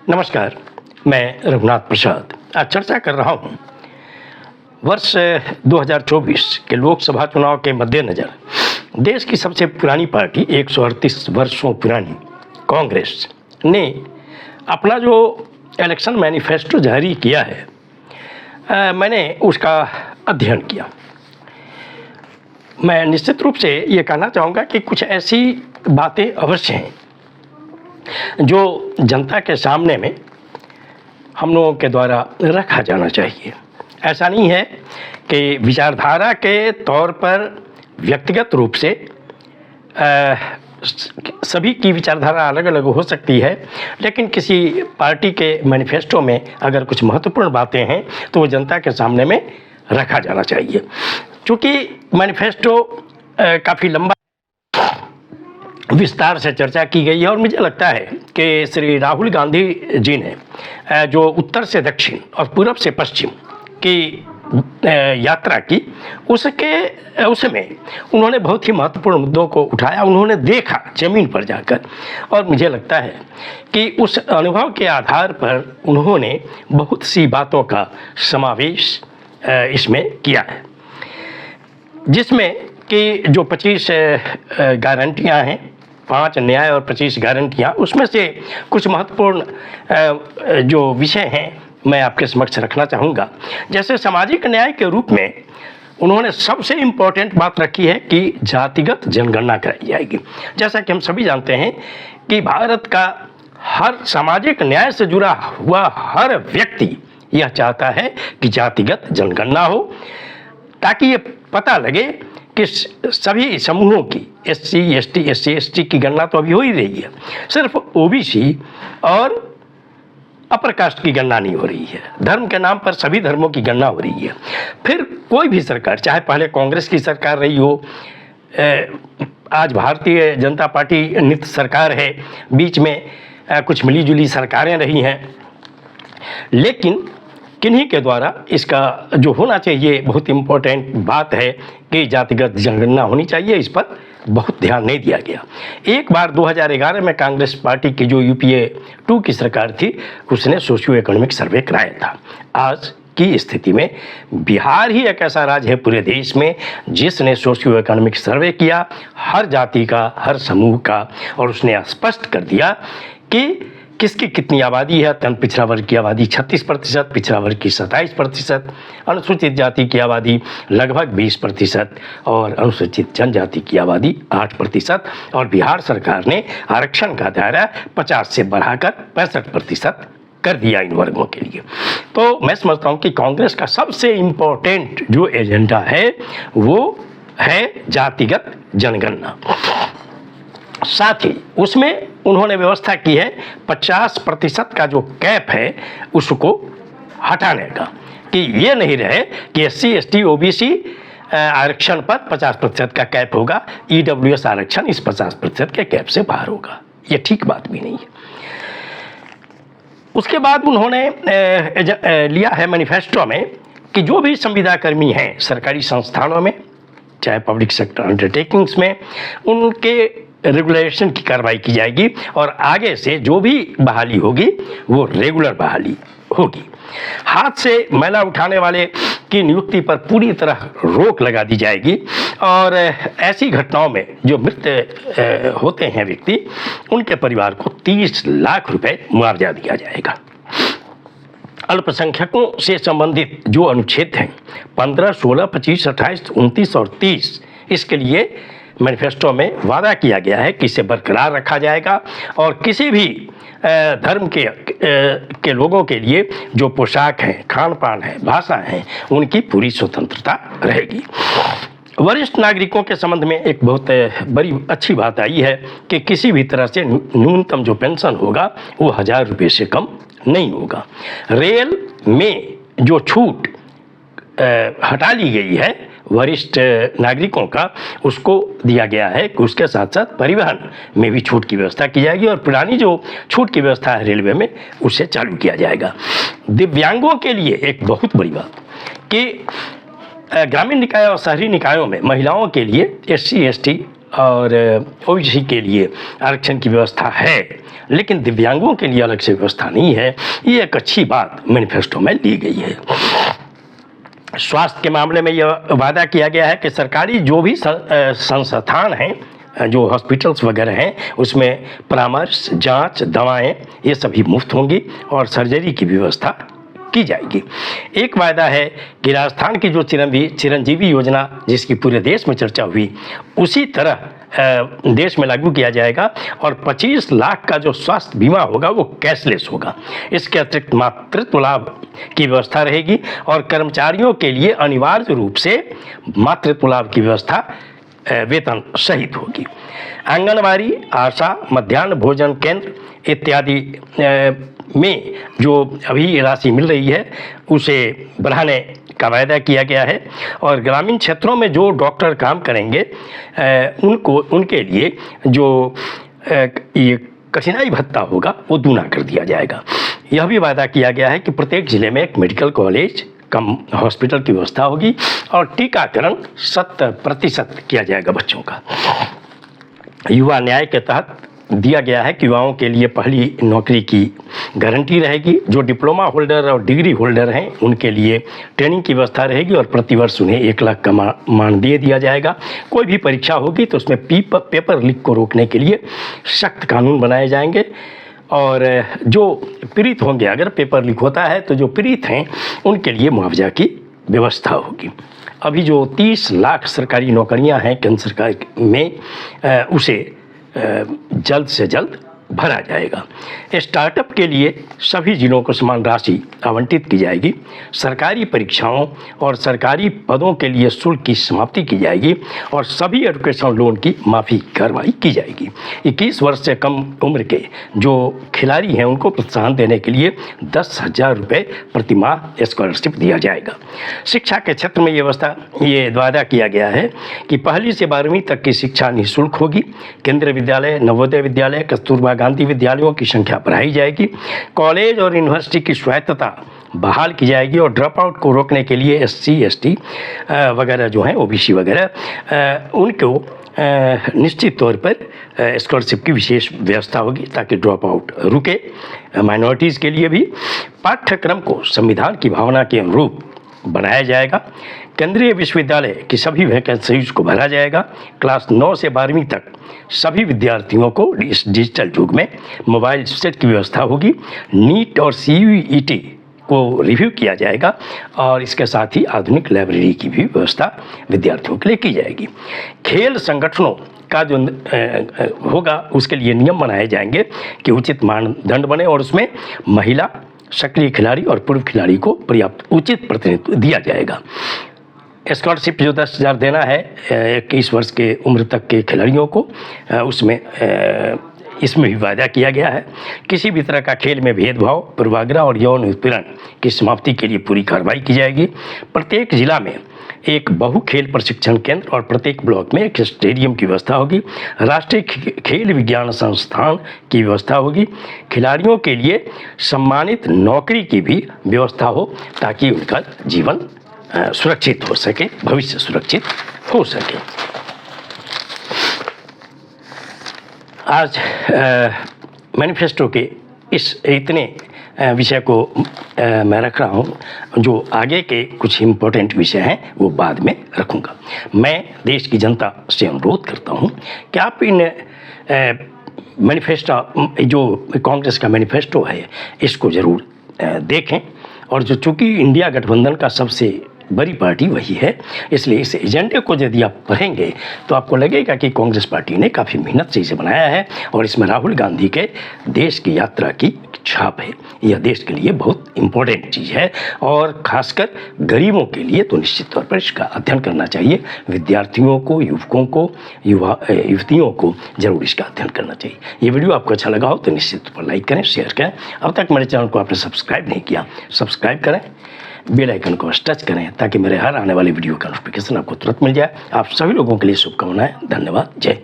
नमस्कार, मैं रघुनाथ प्रसाद आज चर्चा कर रहा हूँ। वर्ष 2024 के लोकसभा चुनाव के मद्देनज़र देश की सबसे पुरानी पार्टी 138 वर्षों पुरानी कांग्रेस ने अपना जो इलेक्शन मैनिफेस्टो जारी किया है, मैंने उसका अध्ययन किया। मैं निश्चित रूप से ये कहना चाहूँगा कि कुछ ऐसी बातें अवश्य हैं जो जनता के सामने में हम लोगों के द्वारा रखा जाना चाहिए। ऐसा नहीं है कि विचारधारा के तौर पर व्यक्तिगत रूप से सभी की विचारधारा अलग अलग हो सकती है, लेकिन किसी पार्टी के मैनिफेस्टो में अगर कुछ महत्वपूर्ण बातें हैं तो वो जनता के सामने में रखा जाना चाहिए। चूँकि मैनिफेस्टो काफ़ी लंबा विस्तार से चर्चा की गई है और मुझे लगता है कि श्री राहुल गांधी जी ने जो उत्तर से दक्षिण और पूरब से पश्चिम की यात्रा की उसमें उन्होंने बहुत ही महत्वपूर्ण मुद्दों को उठाया। उन्होंने देखा ज़मीन पर जाकर और मुझे लगता है कि उस अनुभव के आधार पर उन्होंने बहुत सी बातों का समावेश इसमें किया है, जिसमें कि जो 25 गारंटियां हैं, 5 न्याय और 25 गारंटियां, उसमें से कुछ महत्वपूर्ण जो विषय हैं मैं आपके समक्ष रखना चाहूँगा। जैसे सामाजिक न्याय के रूप में उन्होंने सबसे इम्पोर्टेंट बात रखी है कि जातिगत जनगणना कराई जाएगी। जैसा कि हम सभी जानते हैं कि भारत का हर सामाजिक न्याय से जुड़ा हुआ हर व्यक्ति यह चाहता है कि जातिगत जनगणना हो, ताकि ये पता लगे कि सभी समूहों की SC, ST, SC, ST की गणना तो अभी हो ही रही है, सिर्फ OBC और अपर कास्ट की गणना नहीं हो रही है। धर्म के नाम पर सभी धर्मों की गणना हो रही है। फिर कोई भी सरकार, चाहे पहले कांग्रेस की सरकार रही हो, आज भारतीय जनता पार्टी नित्य सरकार है, बीच में कुछ मिली जुली सरकारें रही हैं, लेकिन किन्हीं के द्वारा इसका जो होना चाहिए बहुत इम्पोर्टेंट बात है कि जातिगत जनगणना होनी चाहिए, इस पर बहुत ध्यान नहीं दिया गया। एक बार 2011 में कांग्रेस पार्टी की जो UPA 2 की सरकार थी, उसने सोशियो इकोनॉमिक सर्वे कराया था। आज की स्थिति में बिहार ही एक ऐसा राज्य है पूरे देश में जिसने सोशियो इकोनॉमिक सर्वे किया हर जाति का, हर समूह का, और उसने स्पष्ट कर दिया कि किसकी कितनी आबादी है। अत्यंत पिछड़ा वर्ग की आबादी 36%, पिछड़ा वर्ग की 27%, अनुसूचित जाति की आबादी लगभग 20% और अनुसूचित जनजाति की आबादी 8%। और बिहार सरकार ने आरक्षण का दायरा 50 से बढ़ाकर 65% कर दिया इन वर्गों के लिए। तो मैं समझता हूँ कि कांग्रेस का सबसे इम्पोर्टेंट जो एजेंडा है वो है जातिगत जनगणना। साथ ही उसमें उन्होंने व्यवस्था की है 50% का जो कैप है उसको हटाने का, कि ये नहीं रहे कि SC, ST, OBC आरक्षण पर 50% का कैप होगा, EWS आरक्षण इस 50% के कैप से बाहर होगा। ये ठीक बात भी नहीं है। उसके बाद उन्होंने लिया है मैनिफेस्टो में कि जो भी संविदाकर्मी हैं सरकारी संस्थानों में, चाहे पब्लिक सेक्टर अंडरटेकिंग्स में, उनके रेगुलेशन की कार्रवाई की जाएगी और आगे से जो भी बहाली होगी वो रेगुलर बहाली होगी। हाथ से मैला उठाने वाले की नियुक्ति पर पूरी तरह रोक लगा दी जाएगी और ऐसी घटनाओं में जो मृत होते हैं व्यक्ति, उनके परिवार को 30 लाख रुपए मुआवजा दिया जाएगा। अल्पसंख्यकों से संबंधित जो अनुच्छेद हैं 15, 16, 25, 28, 29 और 30, इसके लिए मैनिफेस्टो में वादा किया गया है कि इसे बरकरार रखा जाएगा और किसी भी धर्म के लोगों के लिए जो पोशाक है, खान पान है, भाषा है, उनकी पूरी स्वतंत्रता रहेगी। वरिष्ठ नागरिकों के संबंध में एक बहुत बड़ी अच्छी बात आई है कि किसी भी तरह से न्यूनतम जो पेंशन होगा वो 1000 रुपये से कम नहीं होगा। रेल में जो छूट हटा ली गई है वरिष्ठ नागरिकों का, उसको दिया गया है कि उसके साथ साथ परिवहन में भी छूट की व्यवस्था की जाएगी और पुरानी जो छूट की व्यवस्था है रेलवे में, उसे चालू किया जाएगा। दिव्यांगों के लिए एक बहुत बड़ी बात कि ग्रामीण निकाय और शहरी निकायों में महिलाओं के लिए SC, ST और ओबीसी के लिए आरक्षण की व्यवस्था है, लेकिन दिव्यांगों के लिए अलग से व्यवस्था नहीं है। ये एक अच्छी बात मैनिफेस्टो में ली गई है। स्वास्थ्य के मामले में यह वादा किया गया है कि सरकारी जो भी संस्थान हैं, जो हॉस्पिटल्स वगैरह हैं, उसमें परामर्श, जांच, दवाएं ये सभी मुफ्त होंगी और सर्जरी की व्यवस्था की जाएगी। एक वायदा है कि राजस्थान की जो चिरंजीवी योजना जिसकी पूरे देश में चर्चा हुई, उसी तरह देश में लागू किया जाएगा और 25 लाख का जो स्वास्थ्य बीमा होगा वो कैशलेस होगा। इसके अतिरिक्त मातृत्व लाभ की व्यवस्था रहेगी और कर्मचारियों के लिए अनिवार्य रूप से मातृत्व लाभ की व्यवस्था वेतन सहित होगी। आंगनबाड़ी, आशा, मध्याह्न भोजन केंद्र इत्यादि में जो अभी राशि मिल रही है उसे बढ़ाने का वायदा किया गया है और ग्रामीण क्षेत्रों में जो डॉक्टर काम करेंगे उनके लिए जो ये कठिनाई भत्ता होगा वो दूना कर दिया जाएगा। यह भी वायदा किया गया है कि प्रत्येक जिले में एक मेडिकल कॉलेज कम हॉस्पिटल की व्यवस्था होगी और टीकाकरण 100% किया जाएगा बच्चों का। युवा न्याय के तहत दिया गया है कि युवाओं के लिए पहली नौकरी की गारंटी रहेगी। जो डिप्लोमा होल्डर और डिग्री होल्डर हैं उनके लिए ट्रेनिंग की व्यवस्था रहेगी और प्रतिवर्ष उन्हें 1 लाख का मानदेय दिया जाएगा। कोई भी परीक्षा होगी तो उसमें पेपर लीक को रोकने के लिए सख्त कानून बनाए जाएंगे और जो पीड़ित होंगे, अगर पेपर लीक होता है तो जो पीड़ित हैं उनके लिए मुआवजा की व्यवस्था होगी। अभी जो 30 लाख सरकारी नौकरियां हैं केंद्र सरकार में उसे जल्द से जल्द भरा जाएगा। स्टार्टअप के लिए सभी जिलों को समान राशि आवंटित की जाएगी। सरकारी परीक्षाओं और सरकारी पदों के लिए शुल्क की समाप्ति की जाएगी और सभी एजुकेशन लोन की माफ़ी कार्रवाई की जाएगी। 21 वर्ष से कम उम्र के जो खिलाड़ी हैं उनको प्रोत्साहन देने के लिए 10,000 रुपये प्रति माह स्कॉलरशिप दिया जाएगा। शिक्षा के क्षेत्र में ये वादा किया गया है कि 1ली से 12वीं तक की शिक्षा निःशुल्क होगी। केंद्रीय विद्यालय, नवोदय विद्यालय, कस्तूरबा गांधी विद्यालयों की संख्या बढ़ाई जाएगी। कॉलेज और यूनिवर्सिटी की स्वायत्तता बहाल की जाएगी और ड्रॉप आउट को रोकने के लिए SC, ST वगैरह जो हैं, OBC वगैरह उनको निश्चित तौर पर स्कॉलरशिप की विशेष व्यवस्था होगी ताकि ड्रॉप आउट रुके। माइनॉरिटीज़ के लिए भी पाठ्यक्रम को संविधान की भावना के अनुरूप बनाया जाएगा। केंद्रीय विश्वविद्यालय की सभी वैकेंसीज को भरा जाएगा। क्लास 9 से 12वीं तक सभी विद्यार्थियों को इस डिजिटल युग में मोबाइल सेट की व्यवस्था होगी। नीट और CUET को रिव्यू किया जाएगा और इसके साथ ही आधुनिक लाइब्रेरी की भी व्यवस्था विद्यार्थियों के लिए की जाएगी। खेल संगठनों का जो होगा उसके लिए नियम बनाए जाएंगे कि उचित मानदंड बने और उसमें महिला, सक्रिय खिलाड़ी और पूर्व खिलाड़ी को पर्याप्त उचित प्रतिनिधित्व दिया जाएगा। स्कॉलरशिप जो 10,000 देना है 21 वर्ष के उम्र तक के खिलाड़ियों को, उसमें इसमें भी वायदा किया गया है। किसी भी तरह का खेल में भेदभाव, पूर्वाग्रह और यौन उत्पीड़न की समाप्ति के लिए पूरी कार्रवाई की जाएगी। प्रत्येक जिला में एक बहु खेल प्रशिक्षण केंद्र और प्रत्येक ब्लॉक में एक स्टेडियम की व्यवस्था होगी। राष्ट्रीय खेल विज्ञान संस्थान की व्यवस्था होगी। खिलाड़ियों के लिए सम्मानित नौकरी की भी व्यवस्था हो ताकि उनका जीवन सुरक्षित हो सके, भविष्य सुरक्षित हो सके। आज मैनिफेस्टो के इस इतने विषय को मैं रख रहा हूँ। जो आगे के कुछ इम्पोर्टेंट विषय हैं वो बाद में रखूँगा। मैं देश की जनता से अनुरोध करता हूँ कि आप इन मैनिफेस्टो, जो कांग्रेस का मैनिफेस्टो है, इसको ज़रूर देखें। और जो चूँकि इंडिया गठबंधन का सबसे बड़ी पार्टी वही है, इसलिए इस एजेंडे को यदि आप पढ़ेंगे तो आपको लगेगा कि कांग्रेस पार्टी ने काफ़ी मेहनत से इसे बनाया है और इसमें राहुल गांधी के देश की यात्रा की छाप है। यह देश के लिए बहुत इम्पोर्टेंट चीज़ है और ख़ासकर गरीबों के लिए तो निश्चित तौर पर इसका अध्ययन करना चाहिए। विद्यार्थियों को, युवकों को, युवतियों को ज़रूर इसका अध्ययन करना चाहिए। ये वीडियो आपको अच्छा लगा हो तो निश्चित तौर पर लाइक करें, शेयर करें। अब तक मेरे चैनल को आपने सब्सक्राइब नहीं किया, सब्सक्राइब करें, बेल आइकन को टच करें ताकि मेरे हर आने वाली वीडियो का नोटिफिकेशन आपको तुरंत मिल जाए। आप सभी लोगों के लिए शुभकामनाएं। धन्यवाद। जय